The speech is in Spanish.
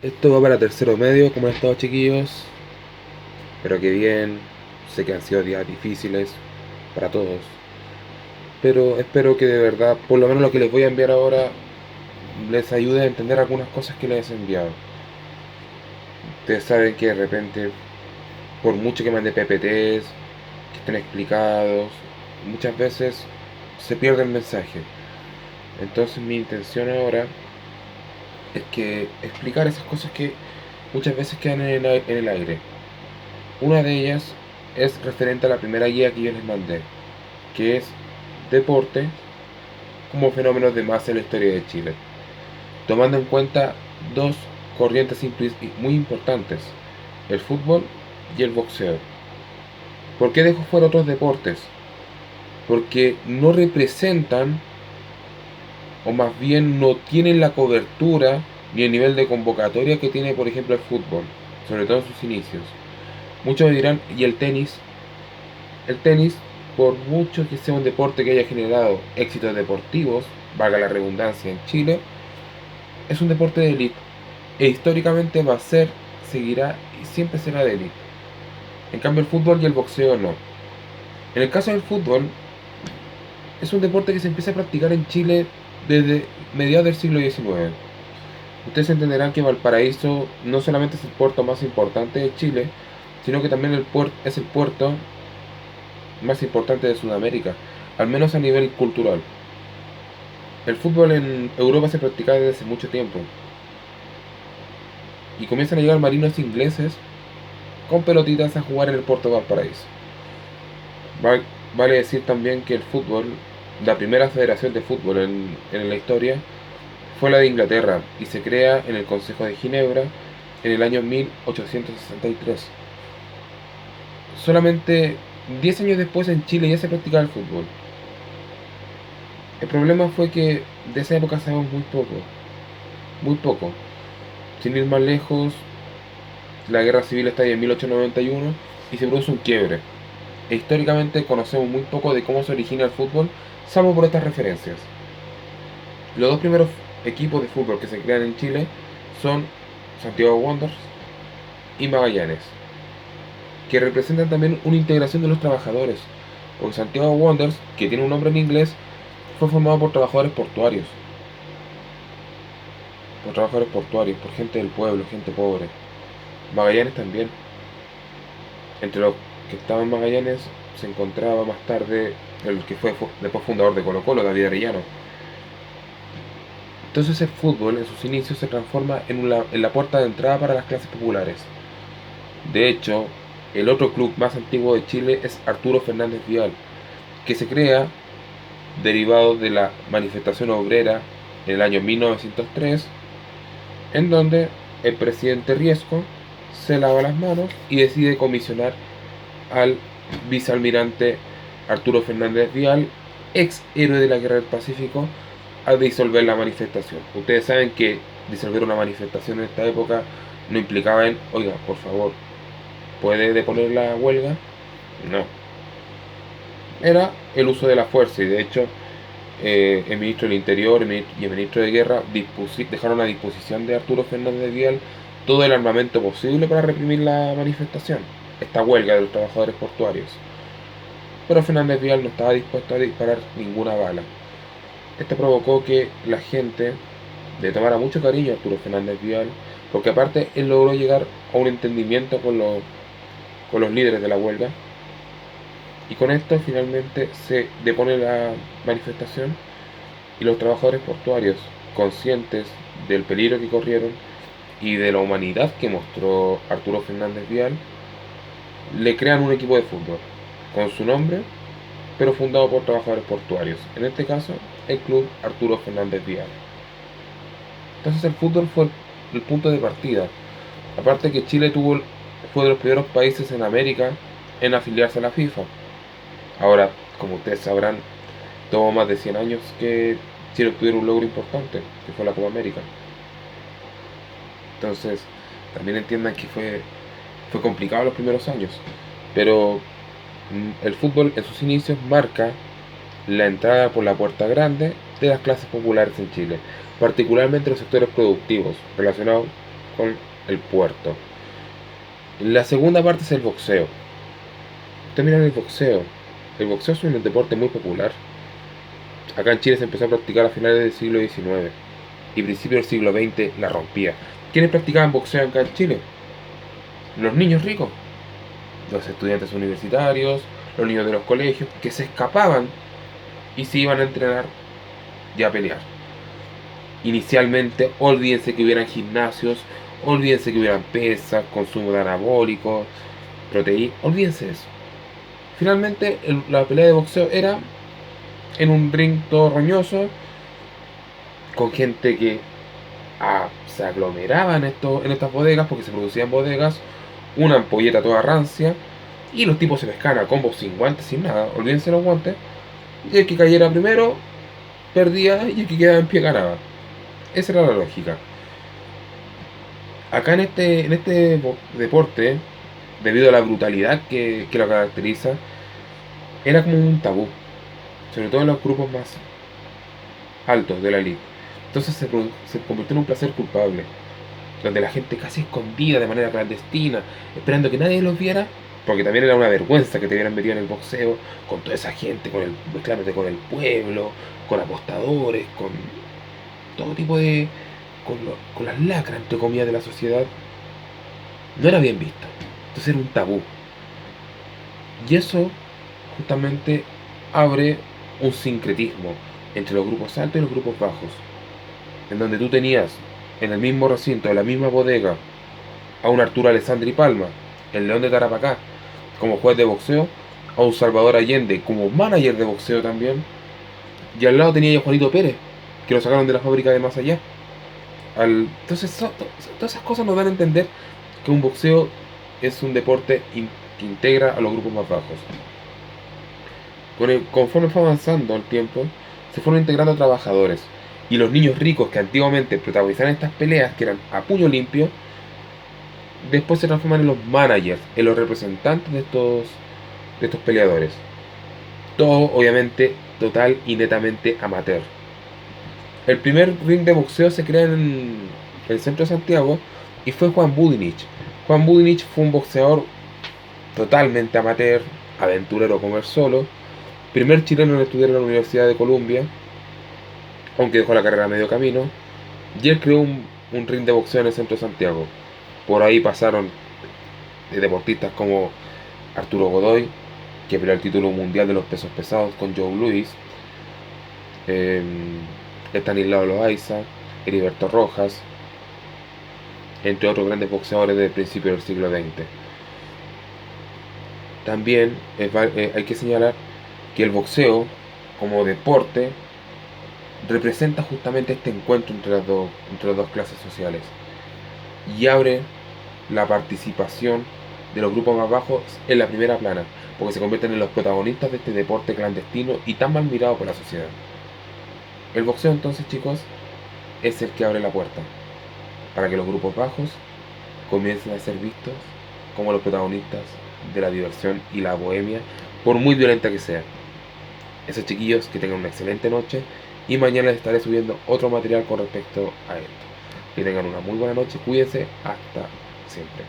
Esto va para tercero medio. ¿Cómo han estado, chiquillos? Espero que bien. Sé que han sido días difíciles para todos, pero espero que de verdad, por lo menos lo que les voy a enviar ahora, les ayude a entender algunas cosas que les he enviado. Ustedes saben que de repente, por mucho que mande PPTs, que estén explicados, muchas veces se pierde el mensaje. Entonces mi intención ahora es que explicar esas cosas que muchas veces quedan en el aire. Una de ellas es referente a la primera guía que yo les mandé, que es deporte como fenómenos de masa en la historia de Chile, tomando en cuenta dos corrientes muy importantes, el fútbol y el boxeo. ¿Por qué dejo fuera otros deportes? Porque no representan, o más bien no tienen la cobertura ni el nivel de convocatoria que tiene, por ejemplo, el fútbol, sobre todo en sus inicios. Muchos dirán, ¿y el tenis? El tenis, por mucho que sea un deporte que haya generado éxitos deportivos, valga la redundancia, en Chile, es un deporte de élite. E históricamente va a ser, seguirá y siempre será de élite. En cambio el fútbol y el boxeo no. En el caso del fútbol, es un deporte que se empieza a practicar en Chile desde mediados del siglo XIX. Ustedes entenderán que Valparaíso no solamente es el puerto más importante de Chile, sino que también es el puerto más importante de Sudamérica, al menos a nivel cultural. El fútbol en Europa se practica desde hace mucho tiempo y comienzan a llegar marinos ingleses con pelotitas a jugar en el puerto de Valparaíso. Vale decir también que el fútbol, la primera federación de fútbol en la historia, fue la de Inglaterra y se crea en el Consejo de Ginebra en el año 1863. Solamente 10 años después en Chile ya se practicaba el fútbol. El problema fue que de esa época sabemos muy poco, muy poco. Sin ir más lejos, la guerra civil está ahí en 1891 y se produce un quiebre. E históricamente conocemos muy poco de cómo se origina el fútbol, salvo por estas referencias. Los dos primeros equipos de fútbol que se crean en Chile son Santiago Wanderers y Magallanes, que representan también una integración de los trabajadores. Porque Santiago Wanderers, que tiene un nombre en inglés, fue formado por trabajadores portuarios, por gente del pueblo, gente pobre. Magallanes también. Entre los que estaban en Magallanes se encontraba más tarde el que fue después fundador de Colo Colo, David Arellano. Entonces el fútbol en sus inicios se transforma en la puerta de entrada para las clases populares. De hecho, el otro club más antiguo de Chile es Arturo Fernández Vial, que se crea derivado de la manifestación obrera en el año 1903, en donde el presidente Riesco se lava las manos y decide comisionar al vicealmirante Arturo Fernández Vial, ex héroe de la Guerra del Pacífico, a disolver la manifestación. Ustedes saben que disolver una manifestación en esta época no implicaba en, oiga, por favor, ¿puede deponer la huelga? No. Era el uso de la fuerza y de hecho el ministro del Interior y el ministro de Guerra dejaron a disposición de Arturo Fernández Vial todo el armamento posible para reprimir la manifestación, esta huelga de los trabajadores portuarios. Pero Fernández Vial no estaba dispuesto a disparar ninguna bala. Esto provocó que la gente le tomara mucho cariño a Arturo Fernández Vial, porque aparte él logró llegar a un entendimiento con los líderes de la huelga, y con esto finalmente se depone la manifestación y los trabajadores portuarios, conscientes del peligro que corrieron y de la humanidad que mostró Arturo Fernández Vial, le crean un equipo de fútbol con su nombre, pero fundado por trabajadores portuarios. En este caso, el club Arturo Fernández Vial. Entonces el fútbol fue el punto de partida. Aparte que Chile fue de los primeros países en América en afiliarse a la FIFA. Ahora, como ustedes sabrán, tomó más de 100 años que Chile obtuviera un logro importante, que fue la Copa América. Entonces, también entiendan que fue complicado los primeros años. Pero el fútbol en sus inicios marca la entrada por la puerta grande de las clases populares en Chile, particularmente los sectores productivos relacionados con el puerto. La segunda parte es el boxeo. Ustedes miran el boxeo. El boxeo es un deporte muy popular. Acá en Chile se empezó a practicar a finales del siglo XIX y principios del siglo XX la rompía. ¿Quiénes practicaban boxeo acá en Chile? Los niños ricos, los estudiantes universitarios, los niños de los colegios, que se escapaban y se iban a entrenar y a pelear. Inicialmente, olvídense que hubieran gimnasios, olvídense que hubieran pesas, consumo de anabólicos, proteínas, olvídense de eso. Finalmente, la pelea de boxeo era en un ring todo roñoso, con gente que se aglomeraba en estas bodegas, porque se producían bodegas, una ampolleta toda rancia, y los tipos se pescaban a combos sin guantes, sin nada, olvídense los guantes, y el que cayera primero perdía y el que quedaba en pie ganaba. Esa era la lógica. Acá en este deporte, debido a la brutalidad que lo caracteriza, era como un tabú, sobre todo en los grupos más altos de la elite. Entonces se convirtió en un placer culpable, donde la gente casi escondida de manera clandestina, esperando que nadie los viera, porque también era una vergüenza que te hubieran metido en el boxeo con toda esa gente, mezclándote con el pueblo, con apostadores, con todo tipo de... con las lacras, entre comillas, de la sociedad. No era bien visto. Entonces era un tabú. Y eso justamente abre un sincretismo entre los grupos altos y los grupos bajos, en donde tú tenías en el mismo recinto, en la misma bodega, a un Arturo Alessandri Palma, el León de Tarapacá, como juez de boxeo, a un Salvador Allende como manager de boxeo también, y al lado tenía a Juanito Pérez, que lo sacaron de la fábrica de Más Allá. Entonces, todas esas cosas nos dan a entender que un boxeo es un deporte que integra a los grupos más bajos. Conforme fue avanzando el tiempo, se fueron integrando trabajadores. Y los niños ricos que antiguamente protagonizaban estas peleas, que eran a puño limpio, después se transforman en los managers, en los representantes de estos peleadores. Todo, obviamente, total y netamente amateur. El primer ring de boxeo se crea en el centro de Santiago y fue Juan Budinich. Juan Budinich fue un boxeador totalmente amateur, aventurero como él solo, primer chileno en estudiar en la Universidad de Columbia, aunque dejó la carrera a medio camino, y él creó un ring de boxeo en el centro de Santiago. Por ahí pasaron deportistas como Arturo Godoy, que peleó el título mundial de los pesos pesados con Joe Louis, Estanislao Loaiza, Heriberto Rojas, entre otros grandes boxeadores del principio del siglo XX. También hay que señalar que el boxeo, como deporte, representa justamente este encuentro entre las dos clases sociales y abre la participación de los grupos más bajos en la primera plana, porque se convierten en los protagonistas de este deporte clandestino y tan mal mirado por la sociedad. El boxeo, entonces, chicos, es el que abre la puerta para que los grupos bajos comiencen a ser vistos como los protagonistas de la diversión y la bohemia, por muy violenta que sea. Esos chiquillos, que tengan una excelente noche, y mañana les estaré subiendo otro material con respecto a esto. Que tengan una muy buena noche, cuídense, hasta siempre.